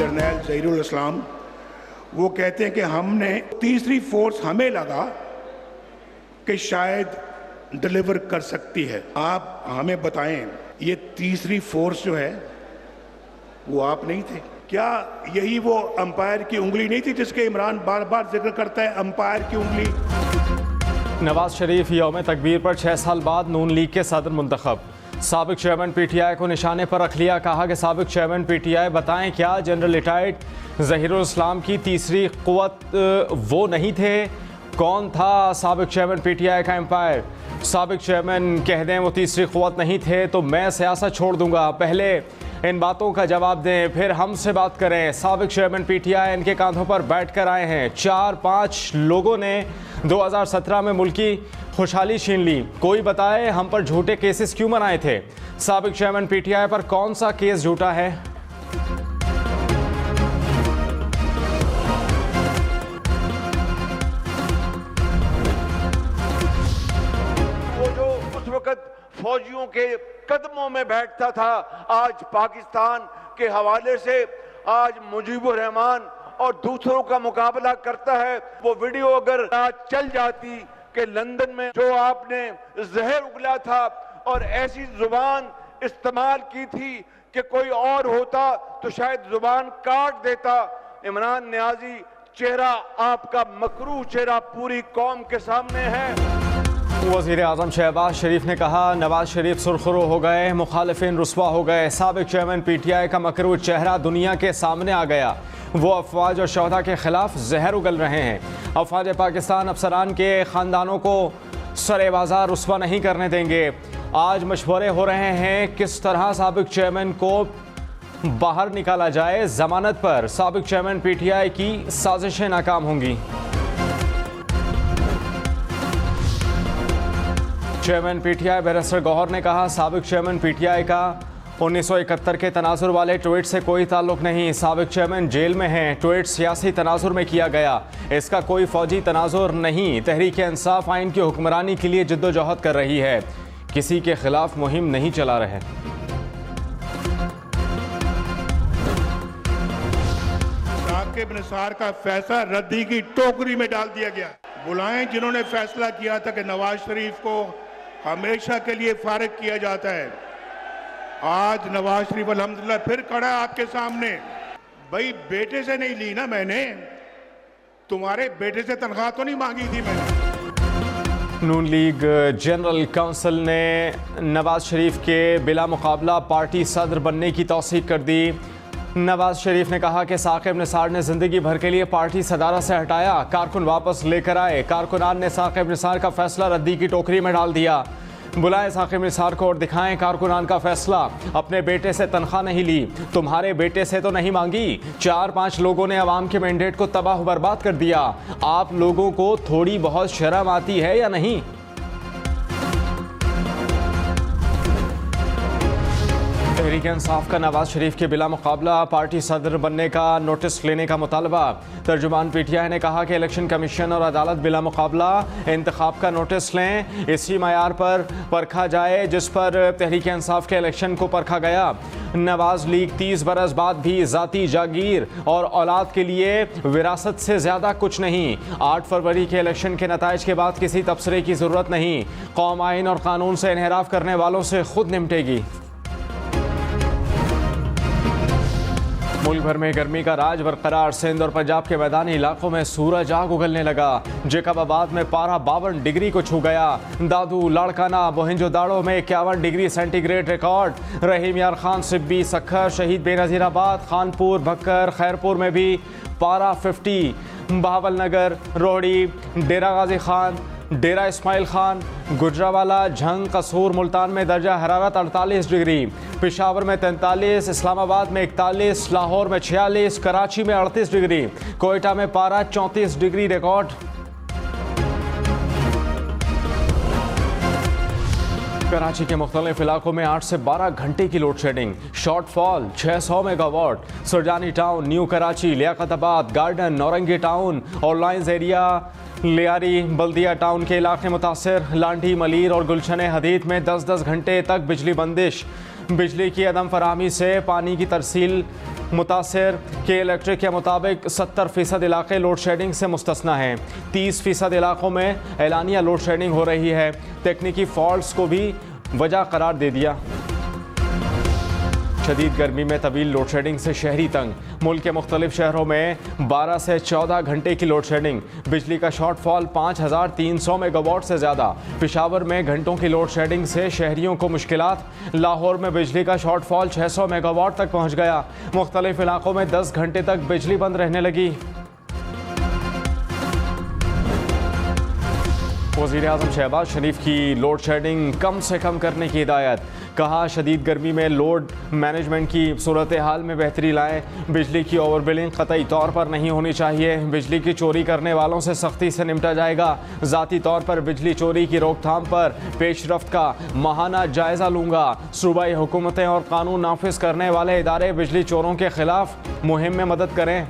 जर्नैल ज़हीरुल इस्लाम, वो कहते हैं कि हमने तीसरी फोर्स हमें लगा कि शायद डिलीवर कर सकती है। आप हमें बताएं, ये तीसरी फोर्स जो है वो आप नहीं थे क्या? यही वो अंपायर की उंगली नहीं थी जिसके इमरान बार बार जिक्र करता है, अंपायर की उंगली। नवाज शरीफ यौम तकबीर पर 6 साल बाद नून लीग के सदर मुंतखब। साबिक चेयरमैन पीटीआई को निशाने पर रख लिया। कहा कि साबिक चेयरमैन पीटीआई बताएं क्या जनरल रिटायर्ड ज़हीरुल इस्लाम की तीसरी क़ुव्वत वो नहीं थे? कौन था साबिक चेयरमैन पीटीआई का एम्पायर? साबिक चेयरमैन कह दें वो तीसरी क़ुव्वत नहीं थे तो मैं सियासत छोड़ दूंगा। पहले इन बातों का जवाब दें, फिर हमसे बात करें। साबिक चेयरमैन पीटीआई इनके कांधों पर बैठ कर आए हैं। 4-5 लोगों ने 2017 में मुल्की खुशहाली छीन ली। कोई बताए हम पर झूठे केसेस क्यों बनाए थे? साबिक चेयरमैन पीटीआई पर कौन सा केस झूठा है? वो जो उस वक्त फौजियों के कदमों में बैठता था, आज पाकिस्तान के हवाले से आज मुजीबुर रहमान और दूसरों का मुकाबला करता है। वो वीडियो अगर आज चल जाती कि लंदन में जो आपने जहर उगला था और ऐसी जुबान इस्तेमाल की थी कि कोई और होता तो शायद जुबान काट देता। इमरान नियाजी, चेहरा आपका मकरूह चेहरा पूरी कौम के सामने है। वज़ीर आज़म शहबाज शरीफ ने कहा नवाज शरीफ सुरखरू हो गए, मुखालिफिन रुस्वा हो गए। साबिक चेयरमैन पीटीआई का मकरूह चेहरा दुनिया के सामने आ गया। वो अफवाज और शोहदा के खिलाफ जहर उगल रहे हैं। अफवाज पाकिस्तान अफसरान के ख़ानदानों को सरे बाजार रुस्वा नहीं करने देंगे। आज मशवरे हो रहे हैं किस तरह साबिक चेयरमैन को बाहर निकाला जाए। जमानत पर साबिक चेयरमैन पीटीआई की साजिशें नाकाम होंगी। चेयरमैन पीटीआई बैरिस्टर गौहर ने कहा साबिक चेयरमैन पीटीआई का 1971 के तनाजुर वाले ट्वीट से कोई ताल्लुक नहीं। साबिक चेयरमैन जेल में हैं। ट्वीट सियासी तनाजुर में किया गया, इसका कोई फौजी तनाजुर नहीं। तहरीक इंसाफ आइन की हुक्मरानी के लिए जद्दोजहद कर रही है, किसी के खिलाफ मुहिम नहीं चला रहे। साकिब निसार का फैसला रद्दी की टोकरी में डाल दिया गया। बुलाएं जिन्होंने फैसला किया था कि नवाज शरीफ को हमेशा के लिए फारिग किया जाता है। आज नवाज शरीफ अल्हम्दुलिल्लाह फिर खड़ा है आपके सामने। भाई बेटे से नहीं ली ना मैंने, तुम्हारे बेटे से तनख्वाह तो नहीं मांगी थी मैंने। नून लीग जनरल काउंसिल ने नवाज शरीफ के बिला मुकाबला पार्टी सदर बनने की तौसीक कर दी। नवाज शरीफ ने कहा कि साकिब निसार ने जिंदगी भर के लिए पार्टी सदारत से हटाया, कारकुन वापस लेकर आए। कारकुनान ने साकिब निसार का फैसला रद्दी की टोकरी में डाल दिया। बुलाएं साकिब निसार को और दिखाएं कारकुनान का फैसला। अपने बेटे से तनख्वाह नहीं ली, तुम्हारे बेटे से तो नहीं मांगी। 4-5 लोगों ने अवाम के मैंडेट को तबाह बर्बाद कर दिया। आप लोगों को थोड़ी बहुत शर्म आती है या नहीं? तहरीक इंसाफ का नवाज शरीफ के बिला मुकाबला पार्टी सदर बनने का नोटिस लेने का मुतालबा। तर्जुमान पीटीआई ने कहा कि इलेक्शन कमीशन और अदालत बिला मुकाबला इंतखाब का नोटिस लें, इसी मयार पर परखा जाए जिस पर तहरीक इंसाफ के इलेक्शन को परखा गया। नवाज लीग 30 बरस बाद भी ज़ाती जागीर और औलाद के लिए विरासत से ज़्यादा कुछ नहीं। 8 फरवरी के इलेक्शन के नताइज के बाद किसी तबसरे की ज़रूरत नहीं। कौम आइन और कानून से इन्हराफ करने वालों से खुद निपटेगी। मुल्क भर में गर्मी का राज बरकरार। सिंध और पंजाब के मैदानी इलाकों में सूरज आग उगलने लगा। जेकबाबाद में पारा 52 डिग्री को छू गया। दादू, लाड़काना, मोहनजोदाड़ो में 51 डिग्री सेंटीग्रेड रिकॉर्ड। रहीम यार खान, सिब्बी, सखर, शहीद बेनज़ीराबाद, खानपुर, भक्कर, खैरपुर में भी पारा 50। बहावलनगर, रोहड़ी, डेरा गाजी खान, डेरा इस्माइल खान, गुजरावाला, झंग, कसूर, मुल्तान में दर्जा हरारत 48 डिग्री। पेशावर में 43, इस्लामाबाद में 41, लाहौर में 46, कराची में 38 डिग्री, कोयटा में पारा 34 डिग्री रिकॉर्ड। कराची के मुख्तलिफ इलाकों में 8 से 12 घंटे की load shedding. Shortfall 600 megawatt. Surjani town, new Karachi, Liaquatabad, garden, Naurangi town और लाइंस एरिया, लियारी, बल्दिया टाउन के इलाके मुतासर। लांडी, मलीर और गुलशन हदीद में 10-10 घंटे तक बिजली बंदिश। बिजली की अदम फराहमी से पानी की तरसील मुतासर के इलेक्ट्रिक के मुताबिक 70% इलाके लोड शेडिंग से मुस्तस्ना हैं। 30% इलाकों में एलानिया लोड शेडिंग हो रही है। तकनीकी फॉल्ट्स को भी वजह करार दे दिया। शदीद गर्मी में तवील लोड शेडिंग से शहरी तंग। मुल्क के मुख्तलिफ शहरों में 12 से 14 घंटे की लोड शेडिंग। बिजली का शॉर्टफॉल 5300 मेगावाट से ज़्यादा। पेशावर में घंटों की लोड शेडिंग से शहरियों को मुश्किलात। लाहौर में बिजली का शॉर्टफॉल 600 मेगावाट तक पहुँच गया। मुख्तलिफ इलाकों में 10 घंटे तक बिजली बंद रहने लगी। वज़ीर-ए-आज़म शहबाज शरीफ की लोड शेडिंग कम से कम करने की हिदायत। कहा, शदीद गर्मी में लोड मैनेजमेंट की सूरत हाल में बेहतरी लाएं। बिजली की ओवर बिलिंग क़तई तौर पर नहीं होनी चाहिए। बिजली की चोरी करने वालों से सख्ती से निपटा जाएगा। ज़ाती तौर पर बिजली चोरी की रोकथाम पर पेशरफ्त का माहाना जायज़ा लूँगा। सूबाई हुकूमतें और कानून नाफिज करने वाले इदारे बिजली चोरों के खिलाफ मुहिम में मदद करें।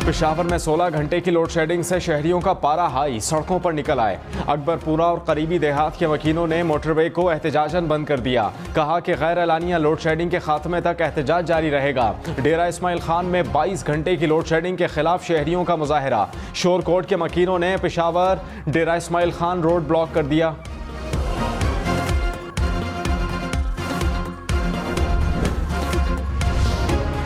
पेशावर में 16 घंटे की लोड शेडिंग से शहरियों का पारा हाई। सड़कों पर निकल आए। अकबरपुरा और करीबी देहात के वकीलों ने मोटरवे को एहतजाजन बंद कर दिया। कहा कि गैर एलानिया लोड शेडिंग के खात्मे तक एहतजाज जारी रहेगा। डेरा इस्माइल खान में 22 घंटे की लोड शेडिंग के खिलाफ शहरियों का मुजाहरा। शोर कोट के वकीलों ने पेशावर डेरा इस्माइल खान रोड ब्लॉक कर दिया।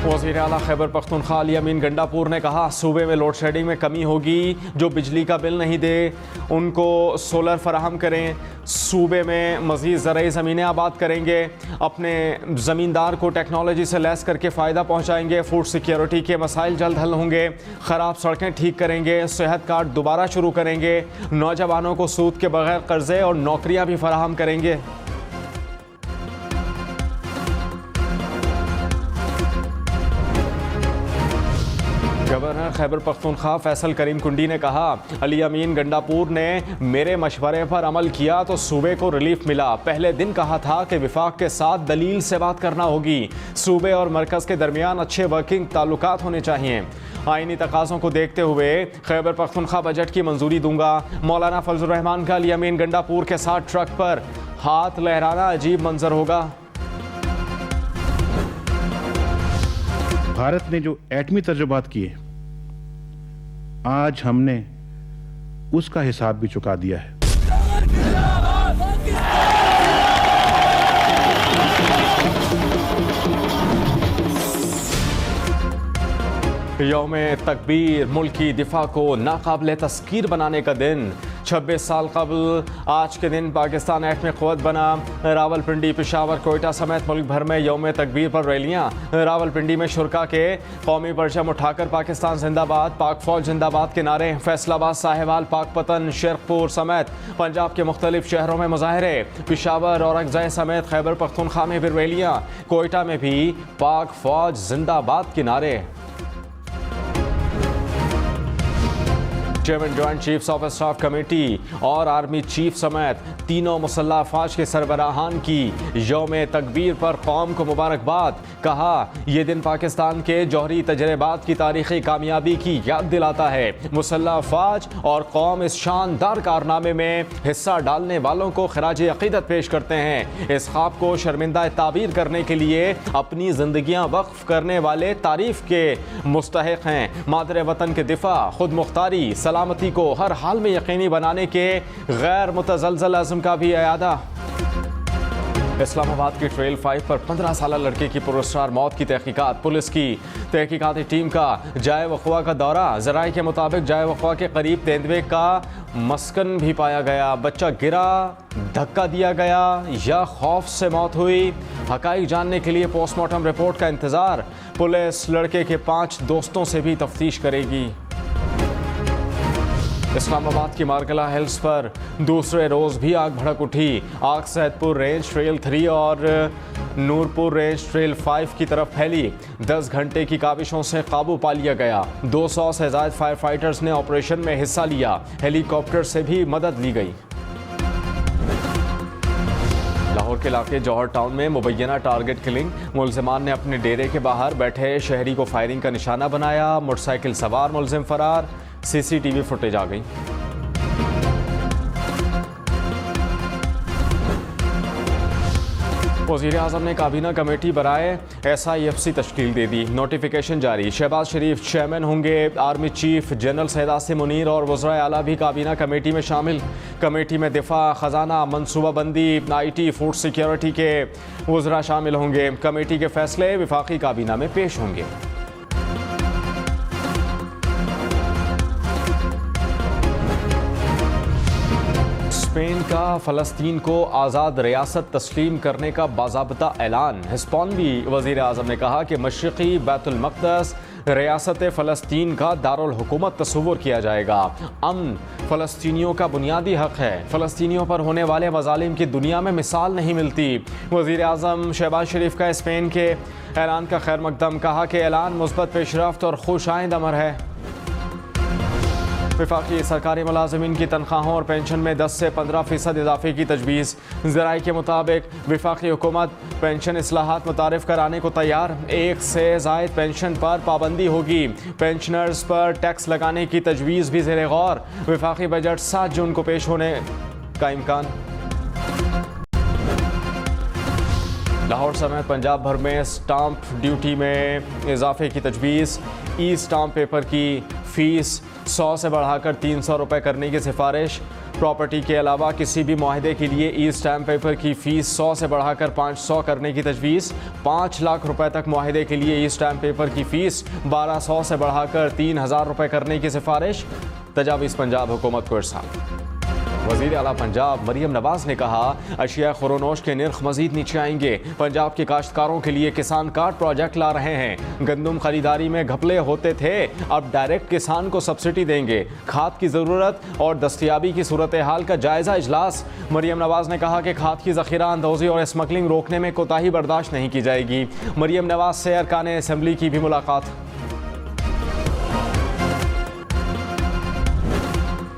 वज़ीर आला खैबर पख्तूनख्वा अली अमीन गंडापुर ने कहा, सूबे में लोड शेडिंग में कमी होगी। जो बिजली का बिल नहीं दे उनको सोलर फराहम करें। सूबे में मज़ीद ज़रई ज़मीनें आबाद करेंगे। अपने ज़मींदार को टेक्नोलॉजी से लैस करके फ़ायदा पहुँचाएंगे। फूड सिक्योरिटी के मसाइल जल्द हल होंगे। ख़राब सड़कें ठीक करेंगे। सेहत कार्ड दोबारा शुरू करेंगे। नौजवानों को सूद के बगैर कर्ज़े और नौकरियाँ भी फराहम करेंगे। गवर्नर खैबर पख्तूनख्वा फैसल करीम कुंडी ने कहा, अली अमीन गंडापुर ने मेरे मशवरे पर अमल किया तो सूबे को रिलीफ मिला। पहले दिन कहा था कि विफाक के साथ दलील से बात करना होगी। सूबे और मरकज़ के दरमियान अच्छे वर्किंग ताल्लुकात होने चाहिए। आईनी तकाज़ों को देखते हुए खैबर पख्तूनख्वा बजट की मंजूरी दूंगा। मौलाना फजलुर रहमान का अली अमीन गंडापुर के साथ ट्रक पर हाथ लहराना अजीब मंजर होगा। भारत ने जो एटमी तजुर्बात किए, आज हमने उसका हिसाब भी चुका दिया है। यौम तकबीर मुल्की दिफा को नाकाबिल तस्कीर बनाने का दिन। 26 साल कबल आज के दिन पाकिस्तान एटमी क़ुव्वत बना। रावलपिंडी, पेशावर, कोयटा समेत मुल्क भर में यौम तकबीर पर रैलियाँ। रावलपिंडी में शुरका के कौमी परचम उठाकर पाकिस्तान जिंदाबाद, पाक फौज जिंदाबाद के नारे। फैसलाबाद, साहिवाल, पाकपतन, शेरपुर समेत पंजाब के मुख्तलिफ शहरों में मुजाहरे। पेशावर और अगज़ाई समेत खैबर पख्तूनख्वा में भी रैलियाँ। कोयटा में भी पाक फौज जिंदाबाद के नारे। Chairman joint chiefs of staff committee और आर्मी चीफ समेत तीनों मुसल्लह अफवाज के सरबराहान की यौम तकबीर पर कौम को मुबारकबाद। कहा, यह दिन पाकिस्तान के जौहरी तजर्बात की तारीख़ी कामयाबी की याद दिलाता है। मुसल्लह अफवाज और कौम इस शानदार कारनामे में हिस्सा डालने वालों को खराज अक़ीदत पेश करते हैं। इस ख्वाब को शर्मिंदा ताबीर करने के लिए अपनी ज़िंदगियाँ वक्फ करने वाले तारीफ़ के मुस्तहिक़ हैं। मादरे वतन के दिफा, खुद मुख्तारी, सलामती को हर हाल में यकीनी बनाने के गैर मुतज़लज़ल अज़्म का भी अयादा। इस्लामाबाद की ट्रेल 5 पर 15 साल लड़के की पुरस्कार मौत की तहकीकात। पुलिस की तहकीकाती टीम का जाए वक़वा का दौरा। ज़राए के मुताबिक जाए वक़वा के करीब तेंदुए का मस्कन भी पाया गया। बच्चा गिरा, धक्का दिया गया या खौफ से मौत हुई। हक़ाइक़ जानने के लिए पोस्टमार्टम रिपोर्ट का इंतज़ार। पुलिस लड़के के 5 दोस्तों से भी तफ्तीश करेगी। इस्लामाबाद की मार्गला हिल्स पर दूसरे रोज़ भी आग भड़क उठी। आग सैदपुर रेंज ट्रेल 3 और नूरपुर रेंज ट्रेल 5 की तरफ फैली। 10 घंटे की काबिशों से काबू पा लिया गया। 200 से ज़ायद फायर फाइटर्स ने ऑपरेशन में हिस्सा लिया। हेलीकॉप्टर से भी मदद ली गई। लाहौर के इलाके जौहर टाउन में मुबैना टारगेट किलिंग। मुलजिमान ने अपने डेरे के बाहर बैठे शहरी को फायरिंग का निशाना बनाया। मोटरसाइकिल सवार मुलजिम फरार। CCTV फुटेज आ गई। वज़ीर आज़म ने काबीना कमेटी बराए SIFC तश्कील दे दी। नोटिफिकेशन जारी। शहबाज शरीफ चेयरमैन होंगे। Army chief general Syed Asim Munir और वज़राए आला भी काबीना कमेटी में शामिल। कमेटी में दिफा, ख़जाना, मनसूबाबंदी, IT, फूड सिक्योरिटी के वज़रा शामिल होंगे। कमेटी के फैसले वफाकी काबीना में पेश होंगे। स्पेन का फ़लस्तीन को आज़ाद रियासत तस्लीम करने का बाज़ाब्ता ऐलान। हिस्पानवी वज़ीर आज़म ने कहा कि मशरिक़ी बैतुल मक़दस रियासत फ़लस्तीन का दारुल हुकूमत तस्वुर किया जाएगा। अमन फ़लस्तीनियों का बुनियादी हक़ है। फ़लस्तीनियों पर होने वाले मज़ालिम की दुनिया में मिसाल नहीं मिलती। वज़ीर आज़म शहबाज शरीफ का स्पेन के ऐलान का खैर मकदम। कहा कि ऐलान मुस्बत पेशरफ्त और खुश आइंद अमर है। वफाकी सरकारी मुलाजमीन की तनख्वाहों और पेंशन में 10 से 15% इजाफे की तजवीज़। ज़राए के मुताबिक वफाकी हुकूमत पेंशन इस्लाहात मुतारिफ कराने को तैयार। 1 से ज़ायद पेंशन पर पाबंदी होगी। पेंशनर्स पर टैक्स लगाने की तजवीज़ भी ज़ेरे गौर। वफाकी बजट 7 जून को पेश होने का इम्कान। लाहौर समेत पंजाब भर में स्टाम्प ड्यूटी में इजाफे की तजवीज़। ई स्टाम्प पेपर की फ़ीस 100 से बढ़ाकर 300 रुपये करने की सिफारिश। प्रॉपर्टी के अलावा किसी भी मुआहदे के लिए ई स्टैम्प पेपर की फ़ीस 100 से बढ़ाकर 500 करने की तजवीज़। 5 लाख रुपए तक मुआहदे के लिए ई स्टैम्प पेपर की फ़ीस 1200 से बढ़ाकर 3000 रुपये करने की सिफारिश। तजावीज़ पंजाब हुकूमत को इरसाल। वज़ीर आला पंजाब मरियम नवाज़ ने कहा अशिया खुरोनोश के निर्ख मज़ीद नीचे आएंगे। पंजाब के काश्तकारों के लिए किसान कार्ड प्रोजेक्ट ला रहे हैं। गंदम खरीदारी में घपले होते थे, अब डायरेक्ट किसान को सब्सिडी देंगे। खाद की ज़रूरत और दस्तयाबी की सूरत हाल का जायज़ा इजलास। मरियम नवाज़ ने कहा कि खाद की ज़ख़ीरा अंदोज़ी और स्मगलिंग रोकने में कोताही बर्दाश्त नहीं की जाएगी। मरियम नवाज़ से अरकान असम्बली की भी मुलाकात।